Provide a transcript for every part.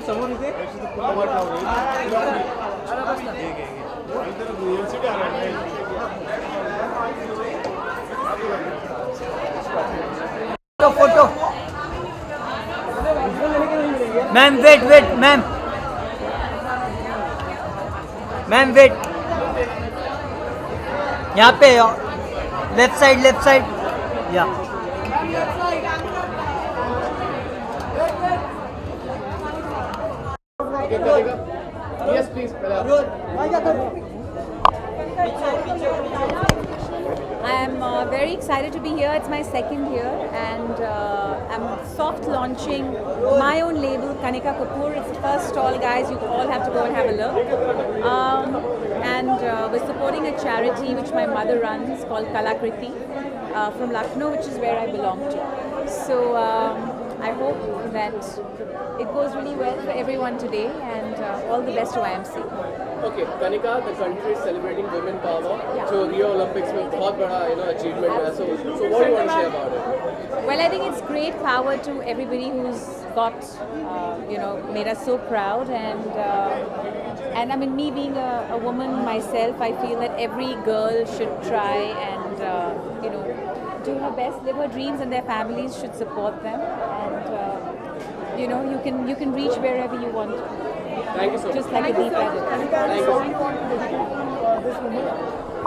समोर इथे photo ma'am wait ma'am wait यहाँ पे लेफ्ट साइड या Yes, please. I am very excited to be here. It's my second year, and I'm soft launching my own label, Kanika Kapoor. It's the first stall, guys. You all have to go and have a look. And we're supporting a charity which my mother runs called Kalakriti from Lucknow, which is where I belong to. So I hope that it goes really well for everyone today, and all the best to IMC. Okay, Kanika, the country is celebrating women power. So Rio Olympics में बहुत बड़ा achievement है. So what do you want to say about it? Well, I think it's great power to everybody who's got made us so proud, and I mean, me being a woman myself, I feel that every girl should try and do her best, live her dreams, and their families should support them, and you can reach wherever you want to. Thank you so much. Just like a deep end.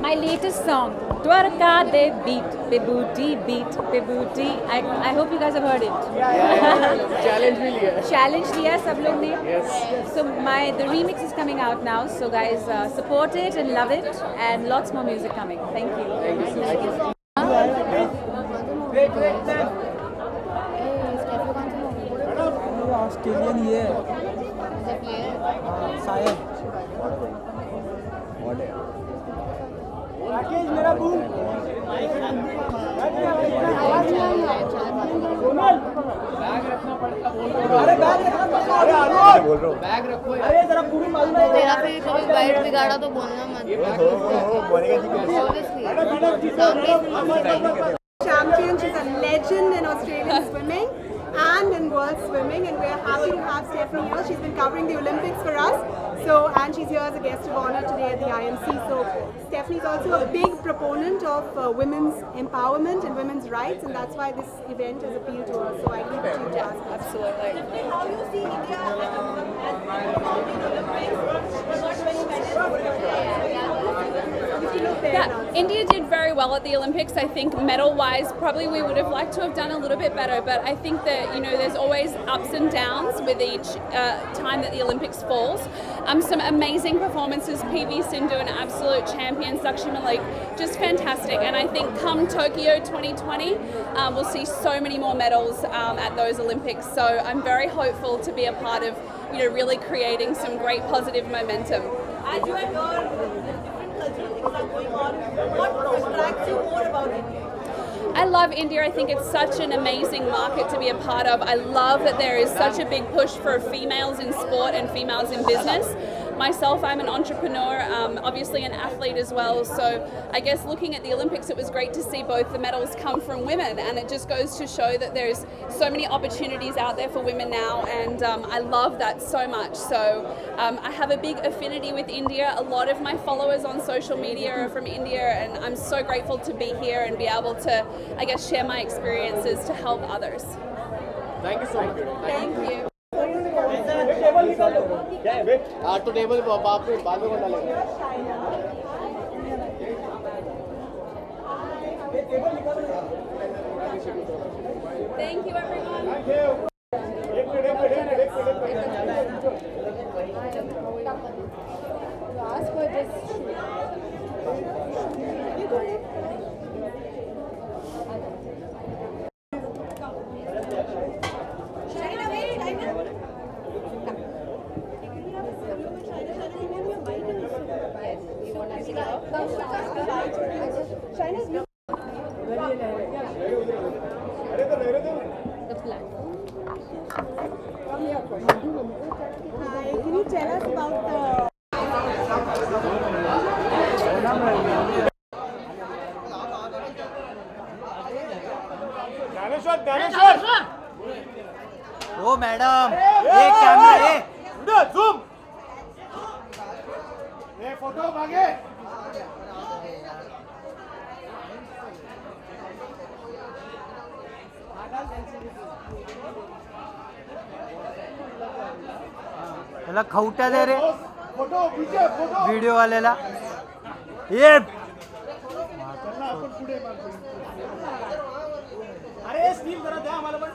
My latest song, Dwarka De Beat, Pe Booty. I hope you guys have heard it. Yeah. Challenge भी लिया. Challenge लिया सब लोग ने. Yes. So the remix is coming out now. So guys, support it and love it, and lots more music coming. Thank you. Thank you so much. Australian ये शायद राकेश मेरा boom bag रखना पड़ता अरे बैग रखना पड़ता बोल रहा हूँ बैग रखो अरे जरा पूरी मालूम है तेरा फिर कभी वाइट बिगाड़ा तो बोलना मत बोलेगा Champion, she's a legend in Australian swimming and in world swimming, and we're happy to have Stephanie here. She's been covering the Olympics for us, and she's here as a guest of honor today at the IMC. So Stephanie's also a big proponent of women's empowerment and women's rights, and that's why this event has appealed to her. So I leave it to you to ask her. Absolutely. How do you see India as performing in Olympics? Not many Yeah, India did very well at the Olympics. I think medal-wise, probably we would have liked to have done a little bit better. But I think that there's always ups and downs with each time that the Olympics falls. Some amazing performances. PV Sindhu, an absolute champion. Sakshi Malik, just fantastic. And I think come Tokyo 2020, we'll see so many more medals at those Olympics. So I'm very hopeful to be a part of really creating some great positive momentum. As you have heard, different cultural things are going on. What attracts you more about India? I love India. I think it's such an amazing market to be a part of. I love that there is such a big push for females in sport and females in business. Myself, I'm an entrepreneur, obviously an athlete as well. So I guess looking at the Olympics, it was great to see both the medals come from women, and it just goes to show that there's so many opportunities out there for women now, and I love that so much. So I have a big affinity with India. A lot of my followers on social media are from India, and I'm so grateful to be here and be able to, I guess, share my experiences to help others. Thank you so much. Thank you. आज तो table बाप रे बाद में कौन डालेगा Thank you, everyone. ask for this Hi, can you tell us about the ओ madam एक कैमरा झूम ये फोटो भागे त्याला खवट्या दे रे फोटो पीछे फोटो व्हिडिओ वाल्याला ये चला आपण पुढे अरे स्टील जरा द्या आम्हाला पण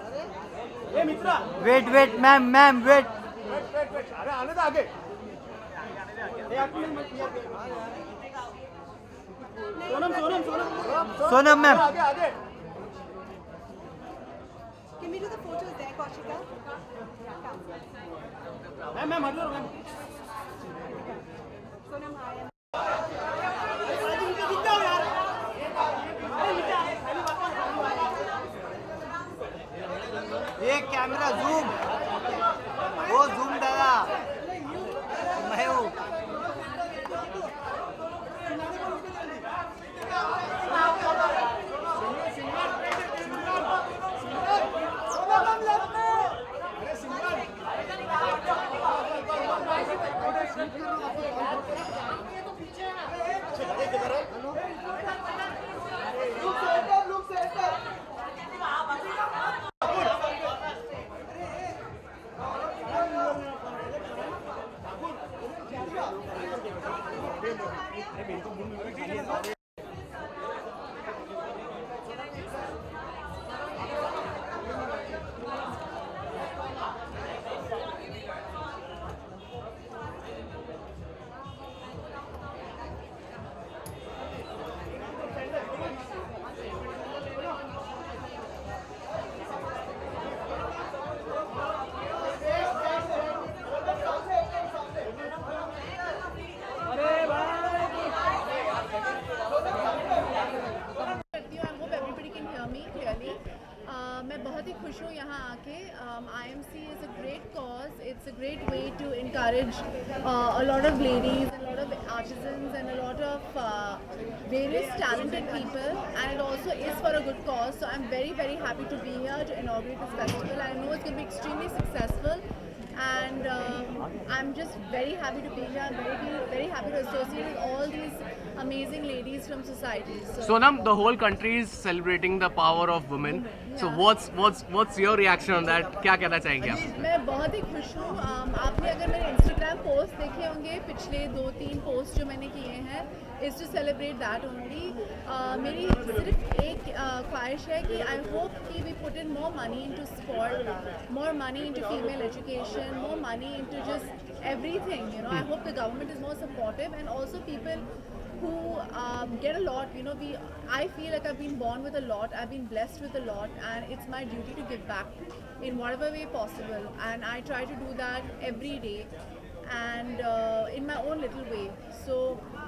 ए मित्रा wait wait ma'am ma'am wait wait अरे आले ना आगे सोनम सोनम सोनम सोनम मॅम आगे आगे Can we do the photos there, Kaushika? Ma'am हट जाओ मैम Sonam, hi. एक कैमरा झूम वो झूम दादा मैं हूँ मैं बहुत ही खुश हूँ यहाँ आके IMC is a great cause. It's a great way to encourage a lot of ladies, a lot of artisans and a lot of various talented people, and it also is for a good cause. So I'm very happy to be here to inaugurate this festival. I know it's going to be extremely successful, and I'm just very happy to be here. I'm very happy to associate with all these amazing ladies from society. So Sonam, the whole country is celebrating the power of women. So what's your reaction on that? क्या कहना चाहेंगे आप? मैं बहुत ही खुश हूँ. आपने अगर मेरे Instagram पोस्ट देखे होंगे पिछले 2-3 पोस्ट जो मैंने किए हैं is to celebrate that only. मेरी सिर्फ एक ख्वाहिश है कि I hope कि we put in more money into sport, more money into female education, more money into just everything. You know, I hope the government is more supportive, and also people who get a lot. You know, I feel like I've been born with a lot. I've been blessed with a lot, and it's my duty to give back in whatever way possible. And I try to do that every day, and in my own little way. So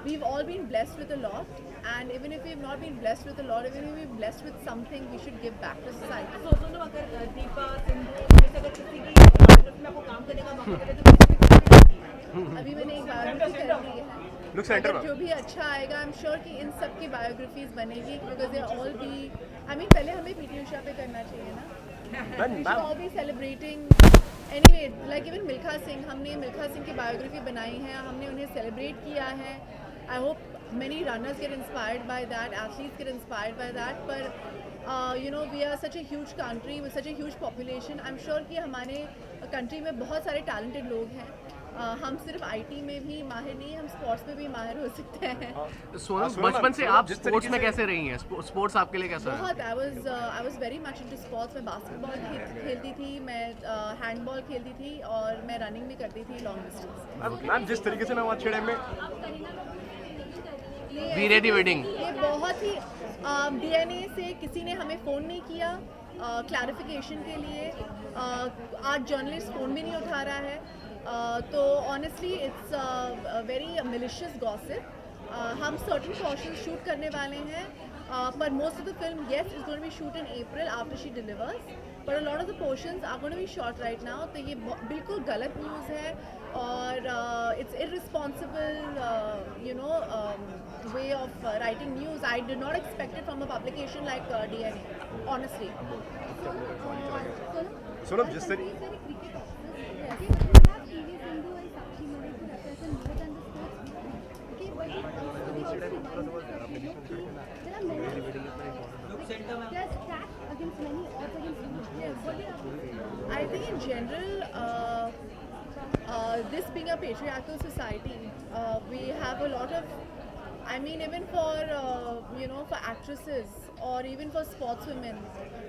we've all been blessed with a lot, and even if we've not been blessed with a lot, even if we're blessed with something, we should give back to society. अभी मैंने एक biography कर दी है. अगर जो भी अच्छा आएगा, आई एम श्योर कि इन सब की बायोग्राफीज बनेगी, because they all B, I mean पहले हमें पीटी उषा पे करना चाहिए ना. We should all be celebrating. Anyway, like even Milkha Singh, हमने मिल्खा सिंह की बायोग्राफी बनाई है, हमने उन्हें सेलिब्रेट किया है. I hope many runners get inspired by that, athletes get inspired by that. But you know, we are such a huge country with such a huge population. I'm sure कि हमारे country में बहुत सारे talented लोग हैं. हम सिर्फ IT में भी माहिर नहीं, हम स्पोर्ट्स में भी माहिर हो सकते हैं. सोनम, बचपन से आप स्पोर्ट्स में कैसे रही हैं? स्पोर्ट्स आपके लिए कैसा है? बहुत. I was very much into sports. मैं बास्केटबॉल खेलती थी, मैं हैंडबॉल खेलती थी, और मैं रनिंग भी करती थी लॉन्ग डिस्टेंस. मैम जिस तरीके से मैं वहाँ छेड़े में वीरे दी वेडिंग, ये बहुत ही DNA से किसी ने हमें फ़ोन नहीं किया क्लैरिफिकेशन के लिए. आज जर्नलिस्ट फ़ोन भी नहीं उठा रहा है. तो honestly it's very malicious gossip. हम सर्टेन पोर्शन शूट करने वाले हैं But most of the film, yes, is going to be shoot in April after she delivers. But a lot of the portions are going to be shot right now. तो ये बिल्कुल गलत news है और it's irresponsible, way of writing news. I did not expect it from a publication like DNA, honestly. Sonam जिस तरीके I think in general, this being a patriarchal society, we have a lot of, I mean, even for, for actresses or even for sportswomen,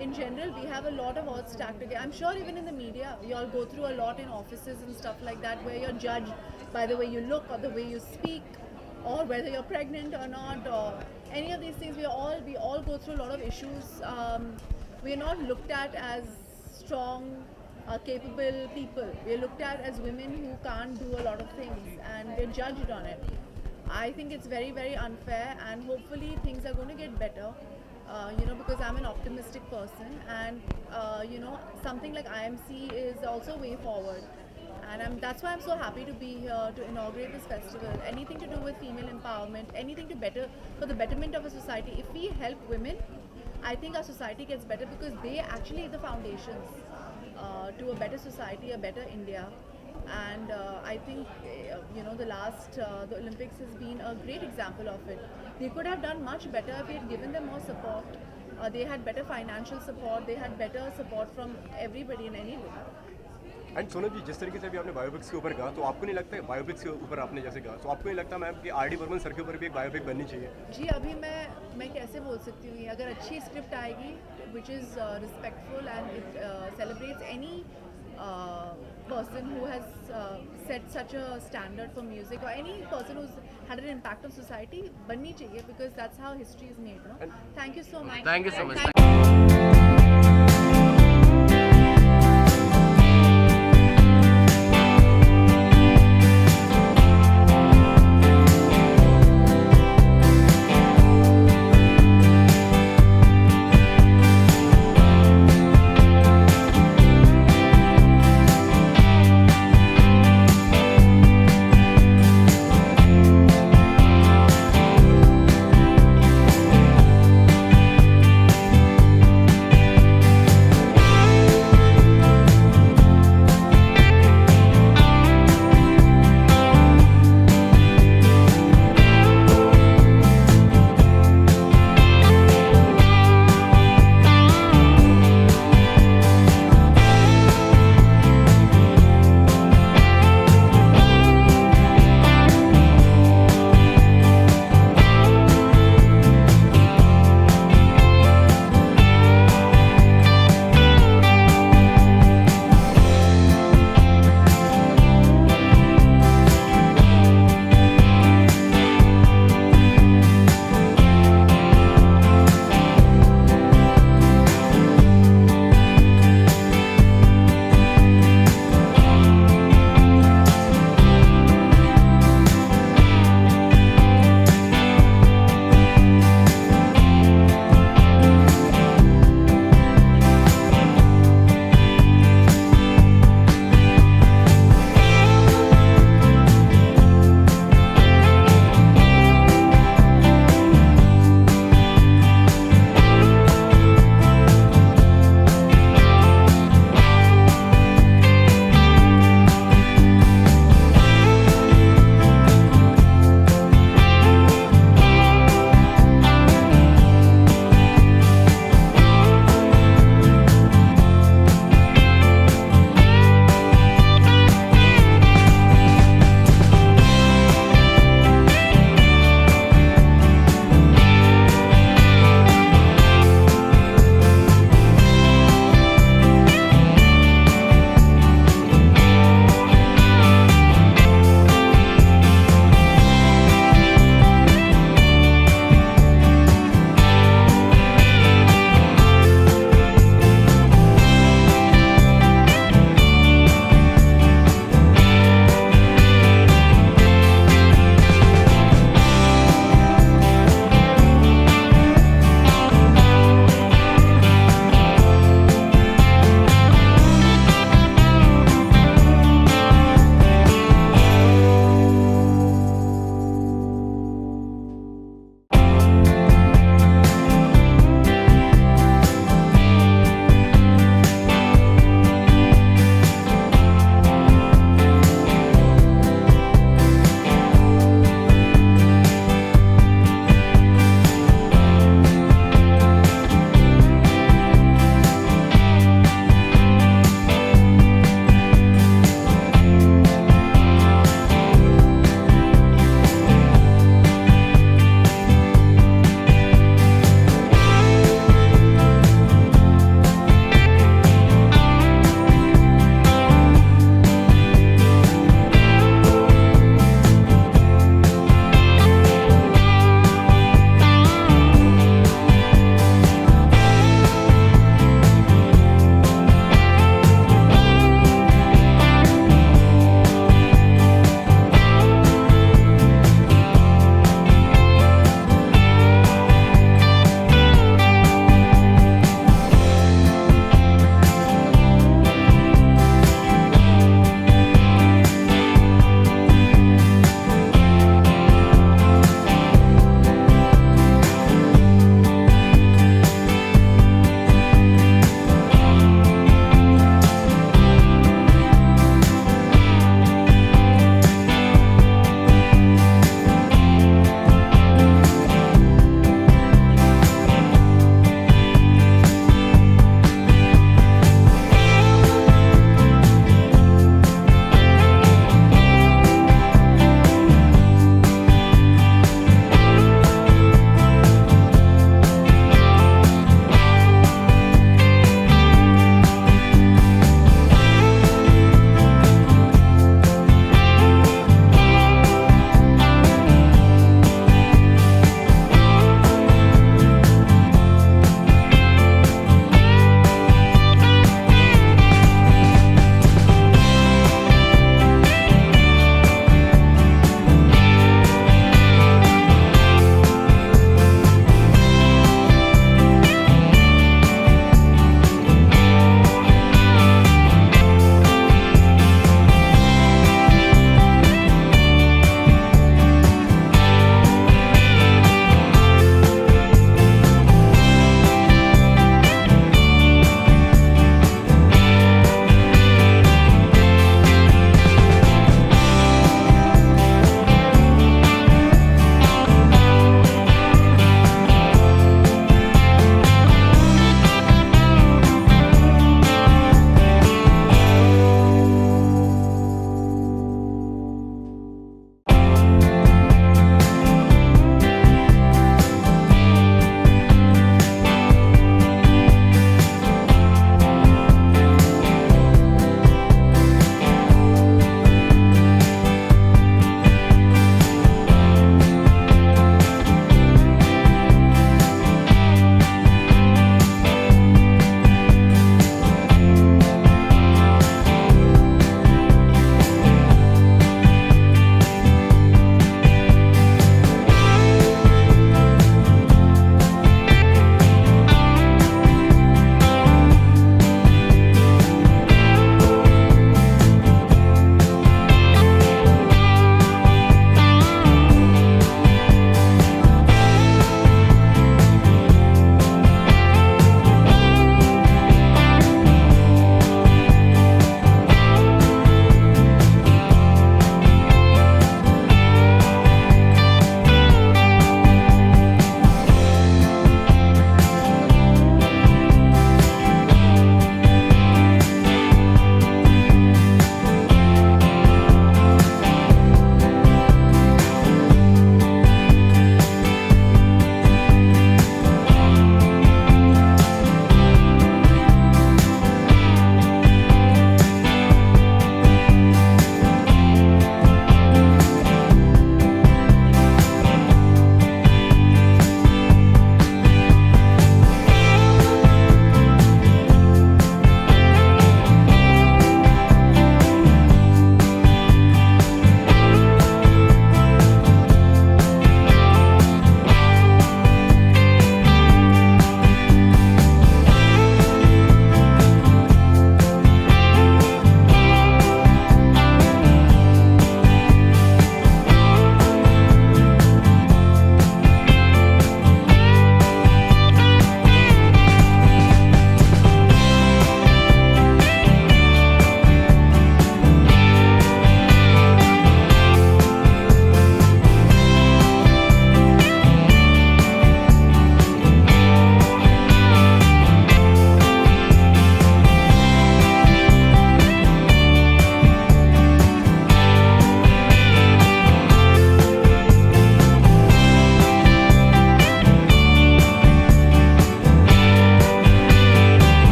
in general, we have a lot of odds stacked against. I'm sure even in the media, you all go through a lot in offices and stuff like that, where you're judged by the way you look or the way you speak, or whether you're pregnant or not, or any of these things. We all go through a lot of issues. We are not looked at as strong, capable people. We are looked at as women who can't do a lot of things, and we're judged on it. I think it's very, very unfair, and hopefully things are going to get better. Because I'm an optimistic person, and something like IMC is also way forward. And that's why I'm so happy to be here to inaugurate this festival. Anything to do with female empowerment, anything for the betterment of a society. If we help women, I think our society gets better, because they actually are the foundations to a better society, a better India. And I think the Olympics has been a great example of it. They could have done much better if we had given them more support. They had better financial support. They had better support from everybody in any way. And Sonam ji जिस तरीके से अभी आपने biopics के ऊपर कहा, तो आपको नहीं लगता है बायोपिक्स के ऊपर आपने जैसे कहा, तो आपको नहीं लगता मैम कि आर डी बर्मन सर के ऊपर भी एक बायोपिक बननी चाहिए? जी, अभी मैं कैसे बोल सकती हूँ, अगर अच्छी स्क्रिप्ट आएगी which is respectful and it celebrates any person who has set such a standard for music, or any person who's had an impact on society, banni chahiye, because that's how history is made. No? Thank you so much. Thank you so much.